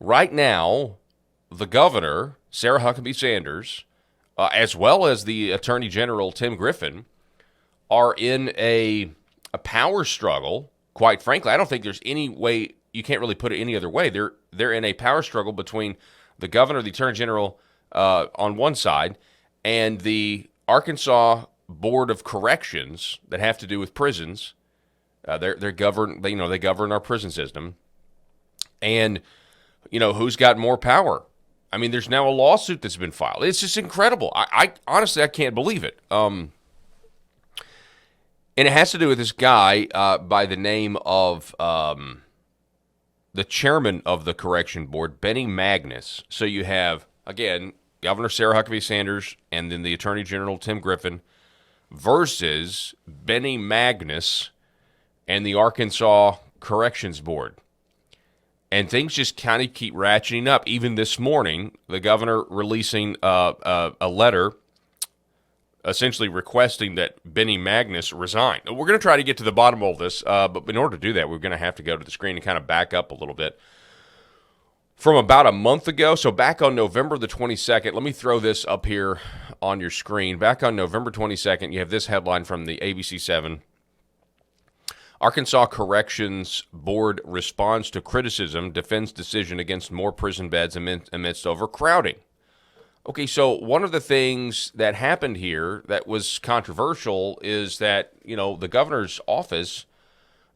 right now, the governor, Sarah Huckabee Sanders, as well as the Attorney General, Tim Griffin, are in a power struggle. Quite frankly, I don't think there's any way, you can't really put it any other way. They're in a power struggle between the governor, the Attorney General on one side, and the Arkansas Board of Corrections that have to do with prisons. They govern our prison system, and who's got more power? I mean, there's now a lawsuit that's been filed. It's just incredible. I honestly, I can't believe it. And it has to do with this guy by the name of the chairman of the correction board, Benny Magnus. So you have, again, Governor Sarah Huckabee Sanders and then the Attorney General, Tim Griffin, versus Benny Magnus and the Arkansas Corrections Board. And things just kind of keep ratcheting up. Even this morning, the governor releasing a letter essentially requesting that Benny Magnus resign. We're going to try to get to the bottom of this, but in order to do that, we're going to have to go to the screen and kind of back up a little bit. From about a month ago, so back on November the 22nd, let me throw this up here on your screen. Back on November 22nd, you have this headline from the ABC 7. Arkansas Corrections Board responds to criticism, defends decision against more prison beds amidst overcrowding. Okay, so one of the things that happened here that was controversial is that, the governor's office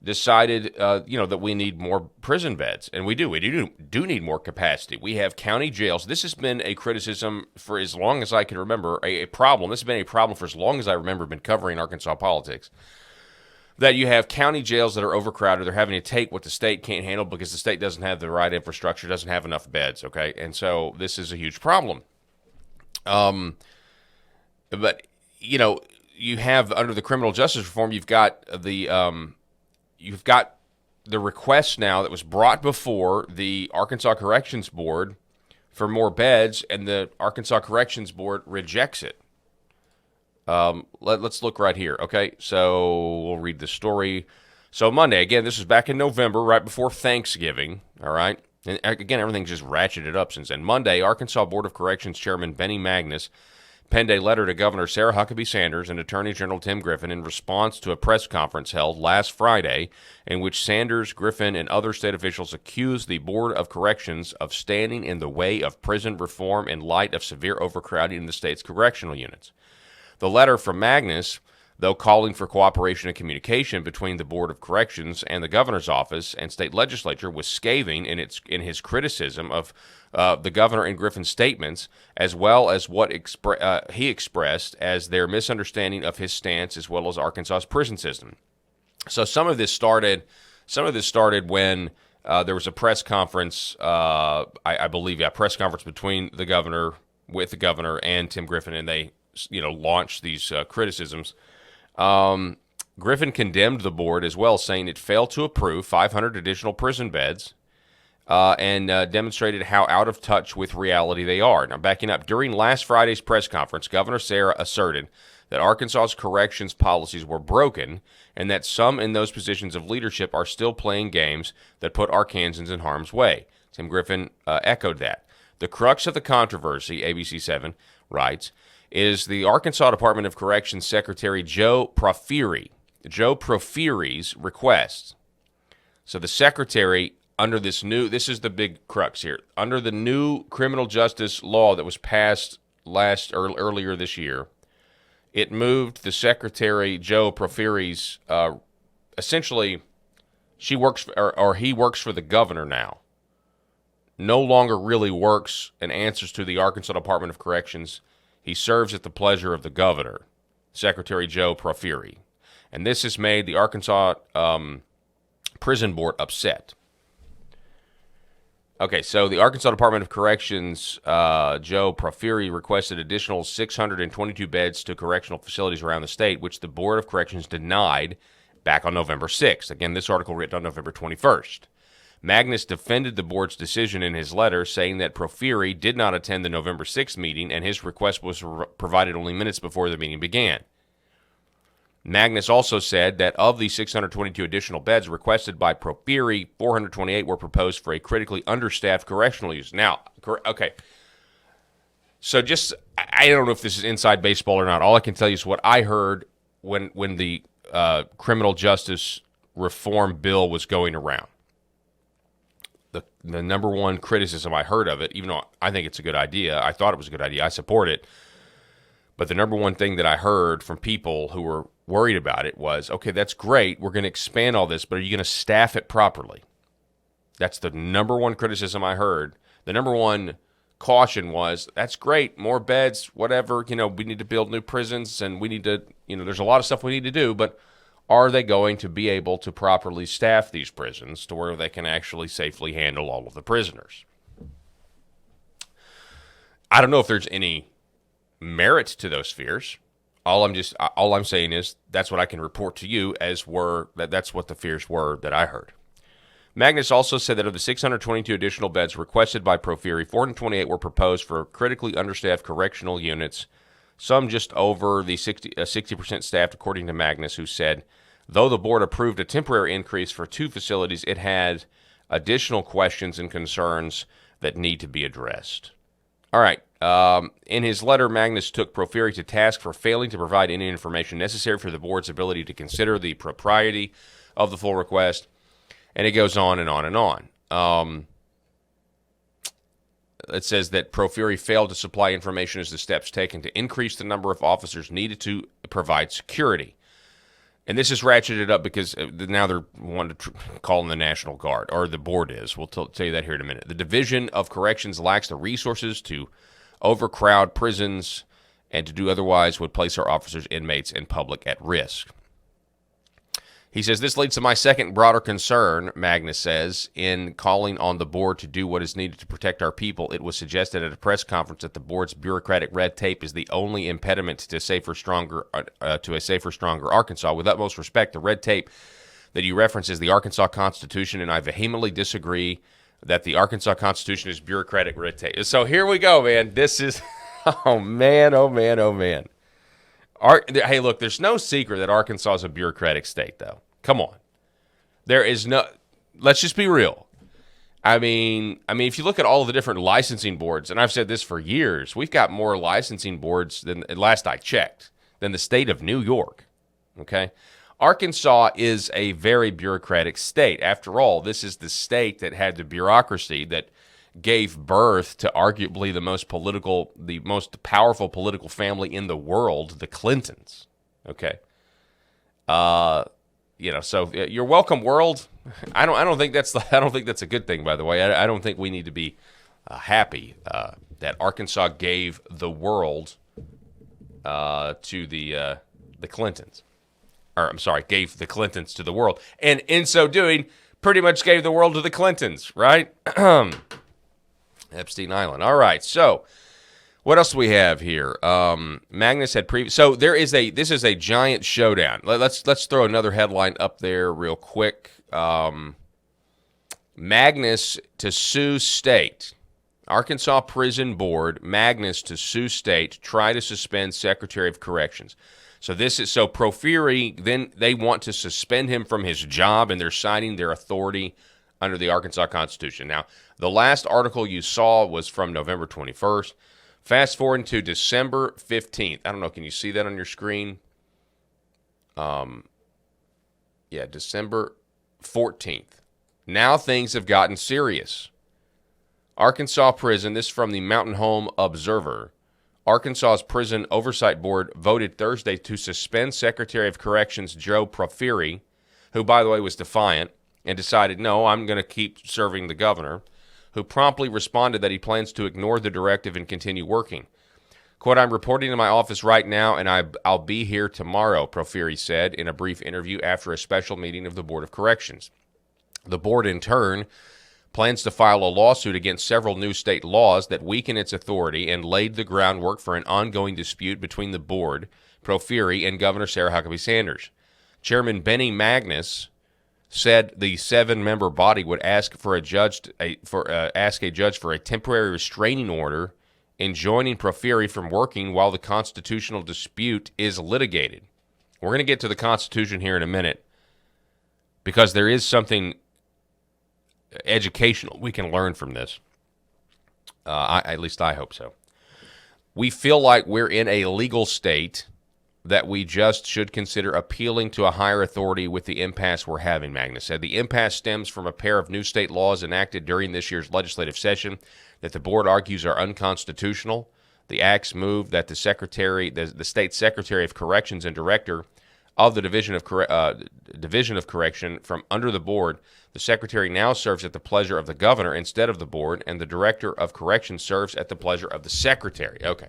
decided, that we need more prison beds. And we do. We do need more capacity. We have county jails. This has been a criticism for as long as I can remember, a problem. This has been a problem for as long as I remember been covering Arkansas politics. That you have county jails that are overcrowded. They're having to take what the state can't handle because the state doesn't have the right infrastructure, doesn't have enough beds, okay? And so this is a huge problem. But, you have, under the criminal justice reform, you've got the request now that was brought before the Arkansas Corrections Board for more beds, and the Arkansas Corrections Board rejects it. Let's look right here. Okay, so we'll read the story. So Monday, again, this was back in November, right before Thanksgiving. All right, and again, everything's just ratcheted up since then. Monday, Arkansas Board of Corrections Chairman Benny Magnus penned a letter to Governor Sarah Huckabee Sanders and Attorney General Tim Griffin in response to a press conference held last Friday in which Sanders, Griffin, and other state officials accused the Board of Corrections of standing in the way of prison reform in light of severe overcrowding in the state's correctional units. The letter from Magnus, though calling for cooperation and communication between the Board of Corrections and the governor's office and state legislature, was scathing in his criticism of the governor and Griffin's statements, as well as what he expressed as their misunderstanding of his stance, as well as Arkansas's prison system. So some of this started when there was a press conference, I believe, press conference between the governor and Tim Griffin, and they launched these criticisms. Griffin condemned the board as well, saying it failed to approve 500 additional prison beds and demonstrated how out of touch with reality they are. Now, backing up, during last Friday's press conference, Governor Sarah asserted that Arkansas's corrections policies were broken and that some in those positions of leadership are still playing games that put Arkansans in harm's way. Tim Griffin echoed that. The crux of the controversy, ABC 7 writes, is the Arkansas Department of Corrections Secretary Joe Porfiry's request. So the secretary, under this is the big crux here, under the new criminal justice law that was passed earlier this year, it moved the secretary, Joe Porfiry's, essentially, he works for the governor now. No longer really works and answers to the Arkansas Department of Corrections. He serves at the pleasure of the governor, Secretary Joe Porfiry. And this has made the Arkansas Prison Board upset. Okay, so the Arkansas Department of Corrections, Joe Porfiry, requested additional 622 beds to correctional facilities around the state, which the Board of Corrections denied back on November 6th. Again, this article written on November 21st. Magnus defended the board's decision in his letter, saying that Porfiry did not attend the November 6th meeting and his request was provided only minutes before the meeting began. Magnus also said that of the 622 additional beds requested by Proferi, 428 were proposed for a critically understaffed correctional use. Now, okay, so just, I don't know if this is inside baseball or not. All I can tell you is what I heard when the criminal justice reform bill was going around. The number one criticism I heard of it, even though I think it's a good idea, I thought it was a good idea, I support it, but the number one thing that I heard from people who were worried about it was, okay, that's great, we're going to expand all this, but are you going to staff it properly? That's the number one criticism I heard. The number one caution was, that's great, more beds, whatever, we need to build new prisons, and we need to, there's a lot of stuff we need to do, but are they going to be able to properly staff these prisons to where they can actually safely handle all of the prisoners? I don't know if there's any merit to those fears. All I'm saying is that's what I can report to you that's what the fears were that I heard. Magnus also said that of the 622 additional beds requested by Proferi, 428 were proposed for critically understaffed correctional units, some just over the 60% staffed, according to Magnus, who said, though the board approved a temporary increase for 2 facilities, it had additional questions and concerns that need to be addressed. All right. In his letter, Magnus took Proferi to task for failing to provide any information necessary for the board's ability to consider the propriety of the full request, and it goes on and on and on. It says that Proferi failed to supply information as the steps taken to increase the number of officers needed to provide security. And this is ratcheted up because now they're wanting to call in the National Guard, or the board is. We'll tell you that here in a minute. The Division of Corrections lacks the resources to overcrowd prisons and to do otherwise would place our officers, inmates, and public at risk. He says, this leads to my second broader concern, Magnus says, in calling on the board to do what is needed to protect our people. It was suggested at a press conference that the board's bureaucratic red tape is the only impediment to a safer, stronger Arkansas. With utmost respect, the red tape that you reference is the Arkansas Constitution, and I vehemently disagree that the Arkansas Constitution is bureaucratic red tape. So here we go, man. This is, oh, man. Hey, look, there's no secret that Arkansas is a bureaucratic state, though. Come on. There is no, let's just be real. I mean, if you look at all of the different licensing boards, and I've said this for years, we've got more licensing boards than, last I checked, than the state of New York, okay? Arkansas is a very bureaucratic state. After all, this is the state that had the bureaucracy that gave birth to arguably the most powerful political family in the world, the Clintons. Okay, so you're welcome, world. I don't think that's a good thing. By the way, I don't think we need to be happy that Arkansas gave the world to the Clintons, or I'm sorry, gave the Clintons to the world, and in so doing, pretty much gave the world to the Clintons, right? Epstein Island. All right, so what else do we have here? Magnus had so this is a giant showdown. Let's throw another headline up there real quick. Magnus to sue state. Arkansas Prison Board, Magnus to sue state, try to suspend Secretary of Corrections. So Proferi, then they want to suspend him from his job, and they're citing their authority under the Arkansas Constitution. Now, the last article you saw was from November 21st. Fast forward to December 15th. I don't know, can you see that on your screen? December 14th. Now things have gotten serious. Arkansas Prison, this is from the Mountain Home Observer. Arkansas's Prison Oversight Board voted Thursday to suspend Secretary of Corrections Joe Proferi, who, by the way, was defiant, and decided, no, I'm going to keep serving the governor, who promptly responded that he plans to ignore the directive and continue working. Quote, I'm reporting to my office right now, and I'll be here tomorrow, Proferi said in a brief interview after a special meeting of the Board of Corrections. The board, in turn, plans to file a lawsuit against several new state laws that weaken its authority and laid the groundwork for an ongoing dispute between the board, Proferi, and Governor Sarah Huckabee Sanders. Chairman Benny Magnus said the 7-member body would ask a judge for a temporary restraining order enjoining Proferi from working while the constitutional dispute is litigated. We're going to get to the Constitution here in a minute because there is something educational we can learn from this. At least I hope so. We feel like we're in a legal state that we just should consider appealing to a higher authority with the impasse we're having, Magnus said. The impasse stems from a pair of new state laws enacted during this year's legislative session that the board argues are unconstitutional. The acts move that the state secretary of corrections and director of the division of correction from under the board. The secretary now serves at the pleasure of the governor instead of the board, and the director of corrections serves at the pleasure of the secretary. Okay.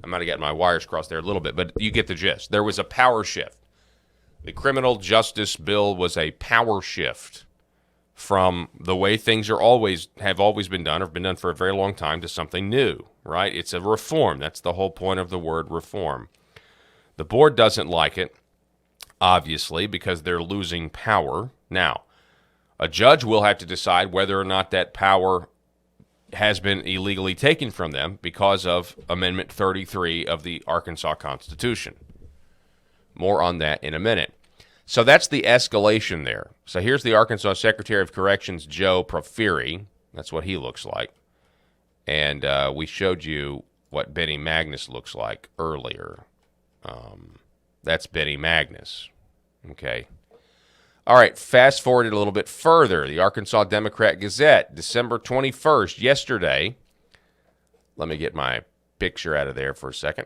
I might have gotten my wires crossed there a little bit, but you get the gist. There was a power shift. The criminal justice bill was a power shift from the way things have always been done, or have been done for a very long time, to something new, right? It's a reform. That's the whole point of the word reform. The board doesn't like it, obviously, because they're losing power. Now, a judge will have to decide whether or not that power has been illegally taken from them because of Amendment 33 of the Arkansas Constitution. More on that in a minute. So that's the escalation there. So here's the Arkansas Secretary of Corrections, Joe Porfiry. That's what he looks like. And we showed you what Benny Magnus looks like earlier. That's Benny Magnus. Okay. All right, fast forward a little bit further. The Arkansas Democrat-Gazette, December 21st, yesterday. Let me get my picture out of there for a second.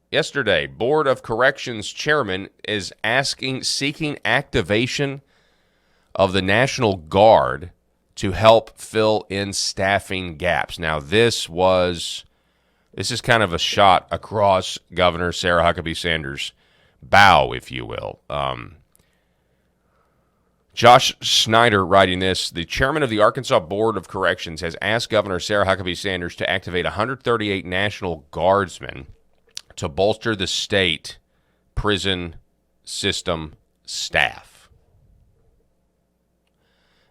Yesterday, Board of Corrections chairman is seeking activation of the National Guard to help fill in staffing gaps. Now, this is kind of a shot across Governor Sarah Huckabee Sanders' bow, if you will. Josh Snyder writing this, the chairman of the Arkansas Board of Corrections has asked Governor Sarah Huckabee Sanders to activate 138 National Guardsmen to bolster the state prison system staff.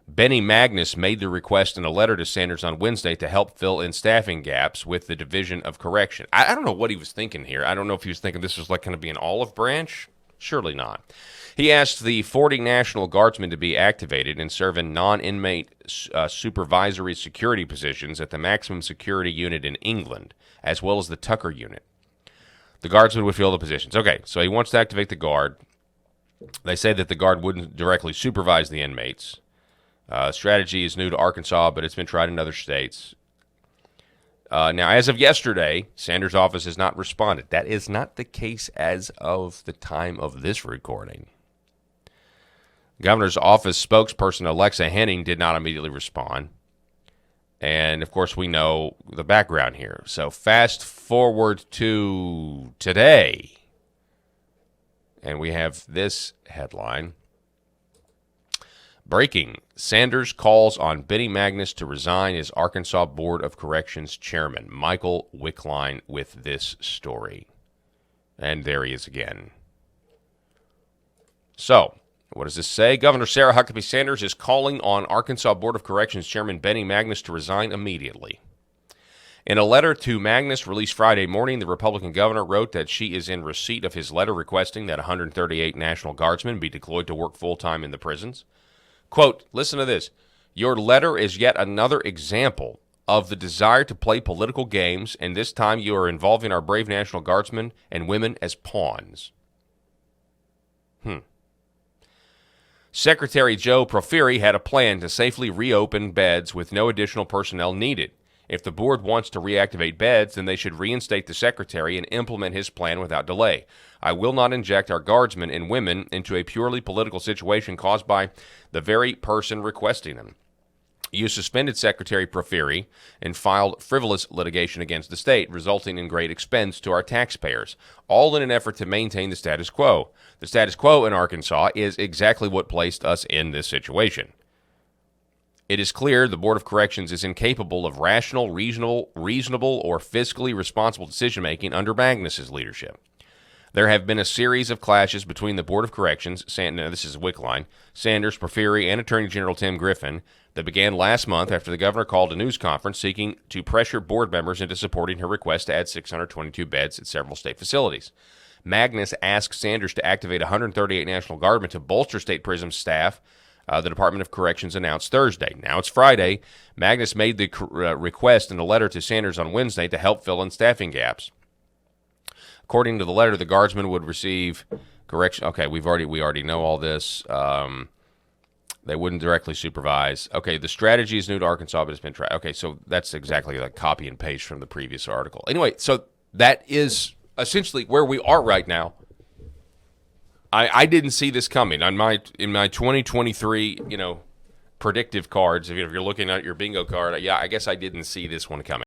Benny Magnus made the request in a letter to Sanders on Wednesday to help fill in staffing gaps with the Division of Correction. I don't know what he was thinking here. I don't know if he was thinking this was like going to be an olive branch. Surely not. He asked the 40 National Guardsmen to be activated and serve in non-inmate supervisory security positions at the Maximum Security Unit in England, as well as the Tucker Unit. The Guardsmen would fill the positions. Okay, so he wants to activate the Guard. They say that the Guard wouldn't directly supervise the inmates. Strategy is new to Arkansas, but it's been tried in other states. Now, as of yesterday, Sanders' office has not responded. That is not the case as of the time of this recording. Governor's office spokesperson Alexa Henning did not immediately respond. And, of course, we know the background here. So fast forward to today. And we have this headline. Breaking. Sanders calls on Benny Magnus to resign as Arkansas Board of Corrections chairman. Michael Wickline with this story. And there he is again. So, what does this say? Governor Sarah Huckabee Sanders is calling on Arkansas Board of Corrections Chairman Benny Magnus to resign immediately. In a letter to Magnus released Friday morning, the Republican governor wrote that she is in receipt of his letter requesting that 138 National Guardsmen be deployed to work full-time in the prisons. Quote, listen to this. Your letter is yet another example of the desire to play political games, and this time you are involving our brave National Guardsmen and women as pawns. Secretary Joe Porfiry had a plan to safely reopen beds with no additional personnel needed. If the board wants to reactivate beds, then they should reinstate the secretary and implement his plan without delay. I will not inject our guardsmen and women into a purely political situation caused by the very person requesting them. You suspended Secretary Porfiry and filed frivolous litigation against the state, resulting in great expense to our taxpayers, all in an effort to maintain the status quo. The status quo in Arkansas is exactly what placed us in this situation. It is clear the Board of Corrections is incapable of rational, reasonable, or fiscally responsible decision-making under Magnus's leadership. There have been a series of clashes between the Board of Corrections, this is Wickline, Sanders, Porfiry, and Attorney General Tim Griffin that began last month after the governor called a news conference seeking to pressure board members into supporting her request to add 622 beds at several state facilities. Magnus asked Sanders to activate 138 National Guardmen to bolster state prison staff. The Department of Corrections announced Thursday. Now it's Friday. Magnus made the request in a letter to Sanders on Wednesday to help fill in staffing gaps. According to the letter, the guardsmen would receive correction. Okay, we already know all this. They wouldn't directly supervise. Okay, the strategy is new to Arkansas, but it's been tried. Okay, so that's exactly like copy and paste from the previous article. Anyway, so that is essentially where we are right now. I didn't see this coming. In my 2023, predictive cards, if you're looking at your bingo card, I guess I didn't see this one coming.